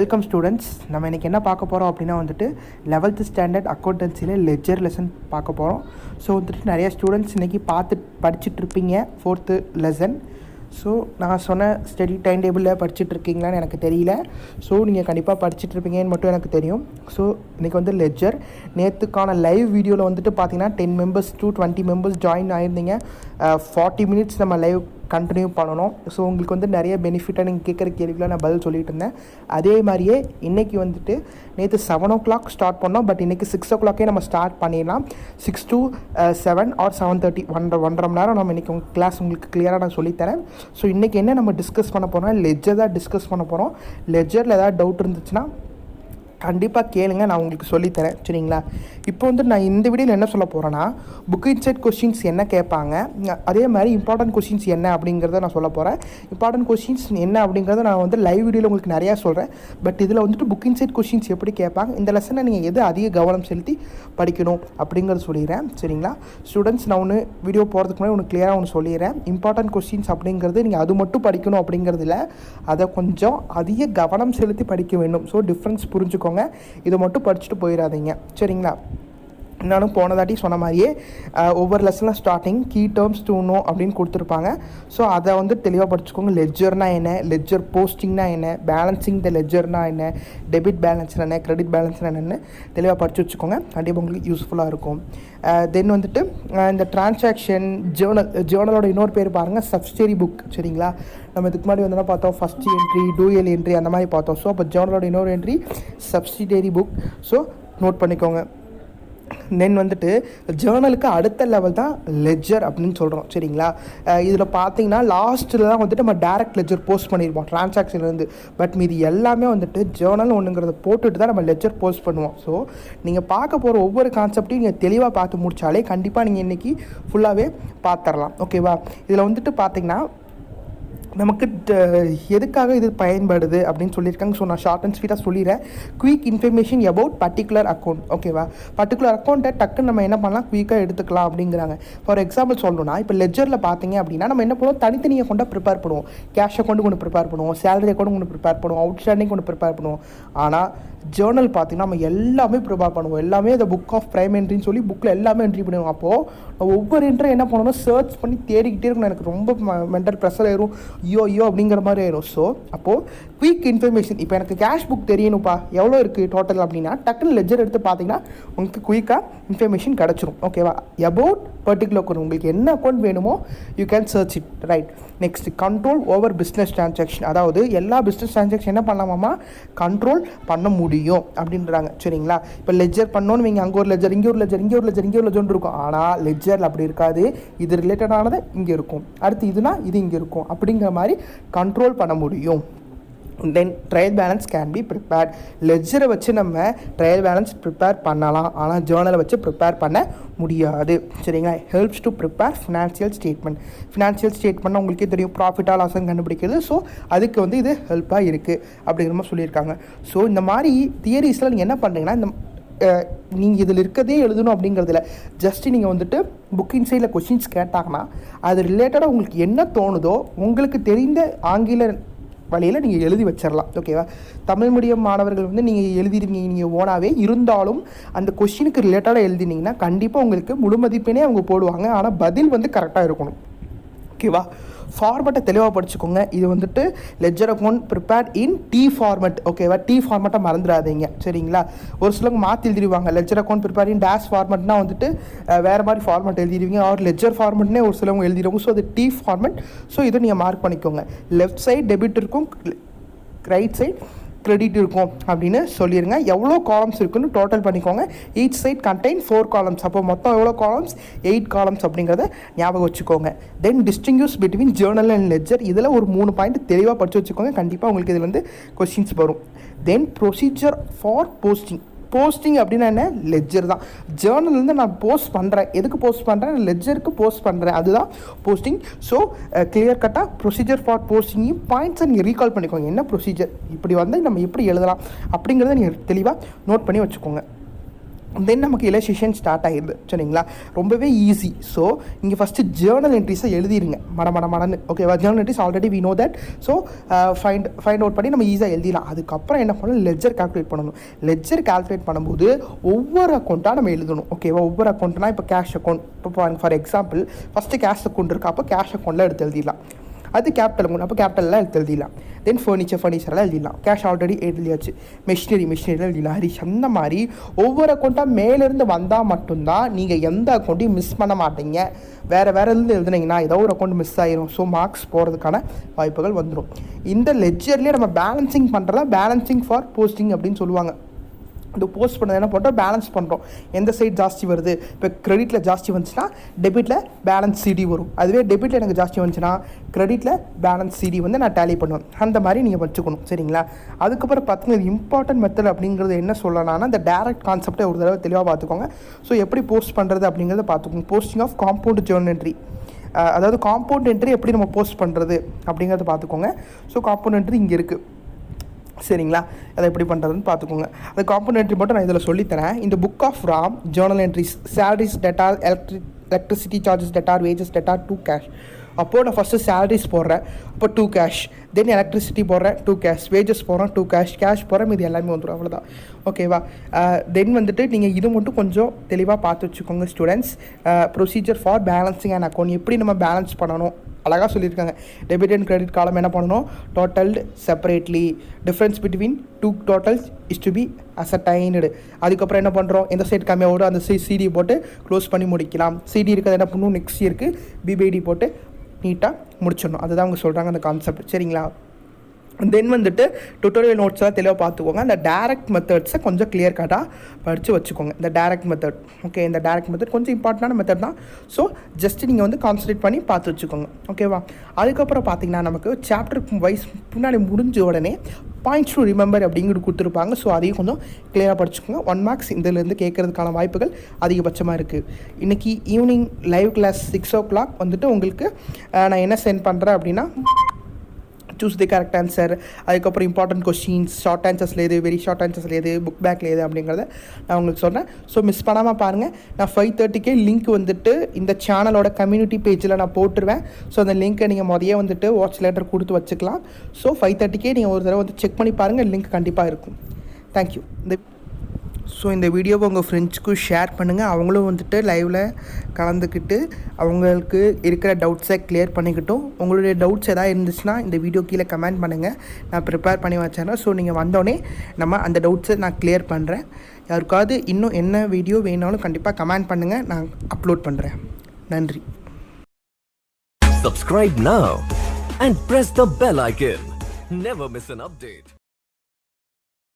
Welcome students. நம்ம இன்றைக்கி என்ன பார்க்க போகிறோம் அப்படின்னா வந்துட்டு 11th ஸ்டாண்டர்ட் அக்கௌண்டன்சியில் லெஜர் லெசன் பார்க்க போகிறோம். ஸோ வந்துட்டு நிறைய ஸ்டூடெண்ட்ஸ் இன்றைக்கி படிச்சுட்ருப்பீங்க 4th லெசன். ஸோ நான் சொன்ன ஸ்டடி டைம் டேபிளில் படிச்சுட்ருக்கீங்களான்னு எனக்கு தெரியல. ஸோ நீங்கள் கண்டிப்பாக படிச்சுட்ருப்பீங்கன்னு மட்டும் எனக்கு தெரியும். ஸோ இன்றைக்கி வந்து லெஜர் நேற்றுக்கான லைவ் வீடியோவில் வந்துட்டு பார்த்தீங்கன்னா 10 members to 20 members ஜாயின் ஆகிருந்தீங்க. 40 minutes நம்ம லைவ் கண்டினியூ பண்ணணும். ஸோ உங்களுக்கு வந்து நிறைய பெனிஃபிட்டாக நீங்கள் கேட்குற கேள்விக்கெலாம் நான் பதில் சொல்லிட்டு இருந்தேன். அதே மாதிரியே இன்றைக்கி வந்துட்டு நேற்று 7 o'clock ஸ்டார்ட் பண்ணோம். பட் இன்றைக்கி 6 o'clock நம்ம ஸ்டார்ட் பண்ணிடலாம். 6 to 7 or 7:30 1.5 மணி நேரம் நம்ம இன்றைக்கி உங்கள் கிளாஸ் உங்களுக்கு கிளியராக நான் சொல்லித்தரேன். ஸோ இன்றைக்கி என்ன நம்ம டிஸ்கஸ் பண்ண போகிறோம், லெஜர் தான் டிஸ்கஸ் பண்ண போகிறோம். லெஜரில் ஏதாவது டவுட் இருந்துச்சுன்னா கண்டிப்பாக கேளுங்க, நான் உங்களுக்கு சொல்லித்தரேன். சரிங்களா? இப்போ வந்து நான் இந்த வீடியோவில் என்ன சொல்ல போகிறேன்னா, புக் இன்சைட் கொஸ்டின்ஸ் என்ன கேட்பாங்க, அதே மாதிரி இம்பார்ட்டன்ட் கொஸ்டின்ஸ் என்ன அப்படிங்கிறத நான் சொல்ல போகிறேன். இம்பார்ட்டன்ட் கொஸ்டின்ஸ் என்ன அப்படிங்கிறத நான் வந்து லைவ் வீடியோவில் உங்களுக்கு நிறையா சொல்கிறேன். பட் இதில் வந்துட்டு புக் இன்சைட் கொஸ்டின்ஸ் எப்படி கேட்பாங்க, இந்த லெசனை நீங்கள் எது அதிக கவனம் செலுத்தி படிக்கணும் அப்படிங்கிறத சொல்லிடுறேன். சரிங்களா ஸ்டூடெண்ட்ஸ்? நான் ஒன்று வீடியோ போகிறதுக்கு முன்னாடி ஒன்று கிளியராக ஒன்று சொல்லிடுறேன். இம்பார்ட்டன்ட் கொஸ்டின்ஸ் அப்படிங்கிறது நீங்கள் அது மட்டும் படிக்கணும் அப்படிங்கிறதுல அதை கொஞ்சம் அதிக கவனம் செலுத்தி படிக்க வேண்டும். ஸோ டிஃப்ரென்ஸ் புரிஞ்சுக்கோங்க. இதை மட்டும் படிச்சுட்டு போயிடாதீங்க. சரிங்களா? நானும் போனதாட்டி சொன்ன மாதிரியே ஒவ்வொரு லெசனில் starting key terms to know அப்படின்னு கொடுத்துருப்பாங்க. ஸோ அதை வந்து தெளிவாக படிச்சுக்கோங்க. லெஜர்னா என்ன, லெஜர் போஸ்டிங்னா என்ன, பேலன்சிங் த லெஜர்னா என்ன, டெபிட் பேலன்ஸ் என்ன, கிரெடிட் பேலன்ஸ் என்னென்னு தெளிவாக படித்து வச்சுக்கோங்க. கண்டிப்பாக உங்களுக்கு யூஸ்ஃபுல்லாக இருக்கும். தென் வந்துட்டு இந்த டிரான்சாக்ஷன் ஜேர்னலோட இன்னொரு பேர் பாருங்கள், சப்சிடரி புக். சரிங்களா? நம்ம இதுக்கு முன்னாடி வந்து பார்த்தோம் ஃபஸ்ட் என்ட்ரி, டூயல் என்ட்ரி அந்த மாதிரி பார்த்தோம். ஸோ அப்போ ஜேர்னலோட இன்னொரு entry subsidiary book. So note பண்ணிக்கோங்க. தென் வந்துட்டு ஜேர்னலுக்கு அடுத்த லெவல் தான் லெஜர் அப்படின்னு சொல்கிறோம். சரிங்களா? இதில் பார்த்தீங்கன்னா லாஸ்ட்டில் தான் வந்துட்டு நம்ம டேரக்ட் லெஜர் போஸ்ட் பண்ணியிருப்போம் ட்ரான்சாக்ஷன்லேருந்து. பட் மீது எல்லாமே வந்துட்டு ஜேர்னல் ஒன்றுங்கிறத போட்டுட்டு தான் நம்ம லெஜர் போஸ்ட் பண்ணுவோம். ஸோ நீங்கள் பார்க்க போகிற ஒவ்வொரு கான்செப்டையும் நீங்கள் தெளிவாக பார்த்து முடித்தாலே கண்டிப்பாக நீங்கள் இன்றைக்கி ஃபுல்லாகவே பார்த்துடலாம். ஓகேவா? இதில் வந்துட்டு பார்த்தீங்கன்னா நமக்கு எதுக்காக இது பயன்படுது அப்படின்னு சொல்லியிருக்காங்க. ஸோ நான் ஷார்ட் அண்ட் ஸ்வீட்டாக சொல்லிடுறேன். Quick information about particular account. ஓகேவா? பர்டிகுலர் அக்கௌண்ட்டை டக்குன்னு நம்ம என்ன பண்ணலாம், குயிக்காக எடுத்துக்கலாம் அப்படிங்கிறாங்க. ஃபார் எக்ஸாம்பிள் சொல்லணும்னா, இப்போ லெஜரில் பார்த்தீங்க அப்படின்னா நம்ம என்ன பண்ணுவோம், தனித்தனி அக்கௌண்ட்டாக ப்ரிப்பேர் பண்ணுவோம். கேஷ் அக்கௌண்ட் ஒன்று ப்ரிப்பேர் பண்ணுவோம், சேலரி அக்கௌண்ட் ஒன்று ப்ரிப்பேர் பண்ணுவோம், அவுட்ஸ்டாண்டிங் ஒன்று ப்ரிப்பேர் பண்ணுவோம். ஆனால் ஜேர்னல் பார்த்தீங்கன்னா நம்ம எல்லாமே ப்ரிப்பேர் பண்ணுவோம். எல்லாமே இந்த புக் ஆஃப் ப்ரைம் என்ட்ரின்னு சொல்லி புக்கில் எல்லாமே என்ட்ரி பண்ணுவோம். அப்போது ஒவ்வொரு என்ட்ரி என்ன பண்ணணும், சர்ச் பண்ணி தேடிக்கிட்டே இருக்கணும். எனக்கு ரொம்ப மென்டல் ப்ரெஷர் ஆயிரும், ஐயோ அப்படிங்கிற மாதிரி ஆயிரும். ஸோ அப்போது குயிக் இன்ஃபர்மேஷன், இப்போ எனக்கு கேஷ் புக் தெரியணும்ப்பா எவ்வளோ இருக்குது டோட்டல் அப்படின்னா டக்குன்னு லெஜர் எடுத்து பார்த்தீங்கன்னா உங்களுக்கு குயிக்காக இன்ஃபர்மேஷன் கிடச்சிரும். ஓகேவா? அபவுட் பர்டிகுலர் அக்கௌண்ட் உங்களுக்கு என்ன அக்கௌண்ட் வேணுமோ you can search it. Right. Next control over business transaction. அதாவது எல்லா பிஸ்னஸ் ட்ரான்சாக்ஷன் என்ன பண்ணலாமா, கண்ட்ரோல் பண்ண முடியும் அப்படின்றாங்க. சரிங்களா? இப்போ லெஜர் பண்ணோன்னு நீங்கள் அங்கே ஒரு லெஜர், இங்கே ஒரு லெஜர், இங்கே ஒரு லெஜர், இங்கே ஒரு லெஜர் இருக்கும். ஆனால் லெஜரில் அப்படி இருக்காது. இது ரிலேட்டடானது இங்கே இருக்கும், அடுத்து இதுனா இது இங்கே இருக்கும். அப்படிங்கிற மாதிரி கண்ட்ரோல் பண்ண முடியும். Then trial balance can be prepared. லெஜரை வச்சு நம்ம ட்ரையல் பேலன்ஸ் ப்ரிப்பேர் பண்ணலாம், ஆனால் ஜேர்னலை வச்சு ப்ரிப்பேர் பண்ண முடியாது. சரிங்களா? Helps to prepare financial statement. Financial statement உங்களுக்கே தெரியும், ப்ராஃபிட்டாக லாஸும் கண்டுபிடிக்கிறது. ஸோ அதுக்கு வந்து இது ஹெல்ப்பாக இருக்குது அப்படிங்கிற மாதிரி சொல்லியிருக்காங்க. ஸோ இந்த மாதிரி தியரிஸில் நீங்கள் என்ன பண்ணுறீங்கன்னா, இந்த நீங்கள் இதில் இருக்கிறதே எழுதணும் அப்படிங்கிறதுல ஜஸ்ட்டு நீங்கள் வந்துட்டு புக் இன்சைடில் கொஸ்டின்ஸ் கேட்டாங்கன்னா அது ரிலேட்டடாக உங்களுக்கு என்ன தோணுதோ உங்களுக்கு தெரிந்த ஆங்கில வழியில் நீங்கள் எழுதி வச்சிடலாம். ஓகேவா? தமிழ் மீடியம் மாணவர்கள் வந்து நீங்கள் எழுதிருக்கீங்க நீங்கள் ஓனாகவே இருந்தாலும் அந்த கொஸ்டினுக்கு ரிலேட்டடாக எழுதினீங்கன்னா கண்டிப்பாக உங்களுக்கு முழு மதிப்பெண்ணே அவங்க போடுவாங்க. ஆனால் பதில் வந்து கரெக்டாக இருக்கணும். ஓகேவா? ஃபார்மெட்டை தெளிவாக படிச்சுக்கோங்க. இது வந்துட்டு ledger account prepared in T format. ஓகேவா? டி ஃபார்மெட்டை மறந்துடாதீங்க. சரிங்களா? ஒரு சிலவங்க மாற்றி எழுதிடுவாங்க. Ledger account prepare in dash ஃபார்மெட்னா வந்துட்டு வேறு மாதிரி ஃபார்மெட் எழுதிடுவீங்க. ஆர் லெஜர் ஃபார்மெட்னே ஒரு சிலவங்க எழுதிடுவாங்க. ஸோ அது டி ஃபார்மெட். ஸோ இதை நீங்கள் மார்க் பண்ணிக்கோங்க. லெஃப்ட் சைட் டெபிட் இருக்கும், ரைட் சைட் கிரெடிட் இருக்கும் அப்படின்னு சொல்லிடுங்க. எவ்வளோ காலம்ஸ் இருக்குன்னு டோட்டல் பண்ணிக்கோங்க. Each side contain 4 columns. அப்போ மொத்தம் எவ்வளோ காலம்ஸ், 8 columns அப்படிங்கிறத ஞாபகம் வச்சுக்கோங்க. Then distinguish between journal and ledger. இதில் ஒரு 3 பாயிண்ட் தெளிவாக படித்து வச்சுக்கோங்க. கண்டிப்பாக உங்களுக்கு இதில் வந்து கொஸ்டின்ஸ் வரும். தென் ப்ரொசீஜர் ஃபார் போஸ்டிங். போஸ்டிங் அப்படின்னா என்ன, லெஜர் தான். ஜேர்னல்லேருந்து நான் போஸ்ட் பண்ணுறேன், எதுக்கு போஸ்ட் பண்ணுறேன், லெஜருக்கு போஸ்ட் பண்ணுறேன், அதுதான் போஸ்டிங். ஸோ கிளியர் கட்டாக ப்ரொசீஜர் ஃபார் போஸ்டிங்கையும் பாயிண்ட்ஸை நீங்கள் ரீகால் பண்ணிக்கோங்க. என்ன ப்ரொசீஜர், இப்படி வந்து நம்ம எப்படி எழுதலாம் அப்படிங்கிறத நீங்கள் தெளிவாக நோட் பண்ணி வச்சுக்கோங்க. தென் நமக்கு இல்லஸ்ட்ரேஷன் ஸ்டார்ட் ஆகிடுது சரிங்களா. ரொம்பவே ஈஸி. ஸோ இங்கே ஃபஸ்ட்டு ஜேர்னல் என்ட்ரிஸை எழுதிருங்க மடன்னு ஓகேவா. Journal entries already we know that. So find out பண்ணி நம்ம ஈஸியாக எழுதிடலாம். அதுக்கப்புறம் என்ன பண்ணணும், லெட்ஜர் கால்குலேட் பண்ணணும். லெட்ஜர் கால்குலேட் பண்ணும்போது ஒவ்வொரு அக்கௌண்ட்டாக நம்ம எழுதணும் ஓகேவா. ஒவ்வொரு அக்கௌண்ட்னா இப்போ கேஷ் அக்கௌண்ட், இப்போ for example first cash account இருக்கா, அப்போ கேஷ் அக்கௌண்ட்டில் எடுத்து எழுதிடலாம். அது கேபிட்டல் அமௌண்ட், அப்போ கேபிட்டல்லாம் எடுத்து எழுதிடலாம். தென் ஃபர்னிச்சர்லாம் எழுதிடலாம். கேஷ் ஆல்ரெடி எழுதியாச்சு. மிஷினரிலாம் எழுதிடலாம். ஹரிஷ் அந்த மாதிரி ஒவ்வொரு அக்கௌண்ட்டாக மேலேருந்து வந்தால் மட்டும்தான் நீங்கள் எந்த அக்கௌண்ட்டையும் மிஸ் பண்ண மாட்டீங்க. வேறு இருந்து எழுதுனீங்கன்னா ஏதோ ஒரு அக்கௌண்ட் மிஸ் ஆகிரும். ஸோ மார்க்ஸ் போகிறதுக்கான வாய்ப்புகள் வந்துடும். இந்த லெட்ஜர்லேயே நம்ம பேலன்சிங் பண்ணுறதா பேலன்சிங் ஃபார் போஸ்டிங் அப்படின்னு சொல்லுவாங்க. இந்த போஸ்ட் பண்ணது என்ன பண்ணுறோம், பேலன்ஸ் பண்ணுறோம். எந்த சைட் ஜாஸ்தி வருது, இப்போ கிரெடிட்டில் ஜாஸ்தி வந்துச்சுன்னா டெபிட்டில் பேலன்ஸ் சிடி வரும். அதுவே டெபிட்டில் எனக்கு ஜாஸ்தி வந்துச்சுன்னா கிரெடிட்டில் பேலன்ஸ் சிடி வந்து நான் டேலி பண்ணுவேன். அந்த மாதிரி நீங்கள் வச்சுக்கணும் சரிங்களா. அதுக்கப்புறம் பார்த்தீங்கன்னா இம்பார்ட்டன்ட் மெத்தட் அப்படிங்கிறது என்ன சொல்லலாம்னா, இந்த டேரக்ட் கான்செப்டை ஒரு தடவை தெளிவாக பார்த்துக்கோங்க. ஸோ எப்படி போஸ்ட் பண்ணுறது அப்படிங்கிறத பார்த்துக்கோங்க. Posting of compound journal entry, அதாவது காம்பவுண்ட் என்ட்ரி எப்படி நம்ம போஸ்ட் பண்ணுறது அப்படிங்கிறத பார்த்துக்கோங்க. ஸோ காம்பவுண்ட் என்ட்ரி இங்கே இருக்குது சரிங்களா. அதை எப்படி பண்ணுறதுன்னு பார்த்துக்கோங்க. அது காம்பவுண்ட் என்ட்ரி மட்டும் நான் இதில் சொல்லித்தரேன். இந்த book of Ram journal entries, salaries data, electricity charges data, wages data, 2 cash. அப்போது நான் ஃபஸ்ட்டு சேலரிஸ் போடுறேன், அப்போ 2 கேஷ். தென் எலக்ட்ரிசிட்டி போடுறேன் 2 கேஷ், வேஜஸ் போடுறேன் 2 கேஷ், கேஷ் போடுறேன், இது எல்லாமே வந்துடும். அவ்வளோதான் ஓகேவா. தென் வந்துட்டு நீங்கள் இது மட்டும் கொஞ்சம் தெளிவாக பார்த்து வச்சுக்கோங்க students. Procedure for balancing and account, எப்படி நம்ம பேலன்ஸ் பண்ணணும் அழகாக சொல்லியிருக்காங்க. டெபிட் அண்ட் கிரெடிட் காலம் என்ன பண்ணணும், totalled separately, difference between 2 totals is to be ascertained. அதுக்கப்புறம் என்ன பண்ணுறோம், எந்த சைடு கம்மியாக ஓடும் அந்த சிடி போட்டு க்ளோஸ் பண்ணி முடிக்கலாம். சிடி இருக்கிறது என்ன பண்ணணும், நெக்ஸ்ட் இயருக்கு பிபிஐடி போட்டு நீட்டாக முடிச்சிடணும். அதுதான் அவங்க சொல்கிறாங்க அந்த கான்செப்ட் சரிங்களா. தென் வந்துட்டு டுட்டோரியல் நோட்ஸ்லாம் தெளிவாக பார்த்துக்கோங்க. அந்த டேரக்ட் மெத்தட்ஸை கொஞ்சம் கிளியர் கட்டாக படித்து வச்சுக்கோங்க. இந்த டேரக்ட் மெத்தட் ஓகே, இந்த டேரக்ட் மெத்தட் கொஞ்சம் இம்பார்ட்டண்டான மெத்தட் தான். ஸோ ஜஸ்ட் நீங்கள் வந்து கான்சன்ட்ரேட் பண்ணி பார்த்து வச்சுக்கோங்க ஓகேவா. அதுக்கப்புறம் பார்த்தீங்கன்னா நமக்கு சாப்டர் வைஸ் பின்னாடி முடிஞ்ச உடனே பாயிண்ட்ஸ் டு ரிமெம்பர் அப்படிங்கிறது கொடுத்துருப்பாங்க. ஸோ அதையும் கொஞ்சம் கிளியராக படிச்சுக்கோங்க. 1 மார்க்ஸ் இதிலேருந்து கேட்கறதுக்கான வாய்ப்புகள் அதிகபட்சமாக இருக்குது. இன்றைக்கி ஈவினிங் லைவ் கிளாஸ் 6 o'clock வந்துட்டு உங்களுக்கு நான் என்ன சென்ட் பண்ணுறேன் அப்படின்னா, சூஸ் தி கரெக்ட் ஆன்சர், அதுக்கப்புறம் இம்பார்ட்டன்ட் கொஸ்டின்ஸ், ஷார்ட் ஆன்சர்ஸில் எது, வெரி ஷார்ட் ஆன்சர்ஸில் எது, புக் பேக்கில் எது அப்படிங்கிறத நான் உங்களுக்கு சொல்கிறேன். ஸோ மிஸ் பண்ணாமல் பாருங்கள். நான் 5:30 லிங்க் வந்துட்டு இந்த சேனலோட கம்யூனிட்டி பேஜில் நான் போட்டுருவேன். ஸோ அந்த லிங்க்கை நீங்கள் முதல்ல வந்துட்டு வாட்ச் லேட்டர் கொடுத்து வச்சுக்கலாம். ஸோ 5:30 நீங்கள் ஒரு தடவை வந்து செக் பண்ணி பாருங்கள், லிங்க் கண்டிப்பாக இருக்கும். தேங்க்யூ. இந்த வீடியோவை உங்கள் ஃப்ரெண்ட்ஸ்க்கும் ஷேர் பண்ணுங்கள். அவங்களும் வந்துட்டு லைவில் கலந்துக்கிட்டு அவங்களுக்கு இருக்கிற டவுட்ஸை கிளியர் பண்ணிக்கிட்டும். உங்களுடைய டவுட்ஸ் எதாவது இருந்துச்சுன்னா இந்த வீடியோ கீழே கமெண்ட் பண்ணுங்கள், நான் ப்ரிப்பேர் பண்ணி வச்சேன்னா. ஸோ நீங்கள் வந்தோடனே நம்ம அந்த டவுட்ஸை நான் கிளியர் பண்ணுறேன். யாருக்காவது இன்னும் என்ன வீடியோ வேணாலும் கண்டிப்பாக கமெண்ட் பண்ணுங்கள், நான் அப்லோட் பண்ணுறேன். நன்றி. Subscribe now and press the bell icon. Never miss an update.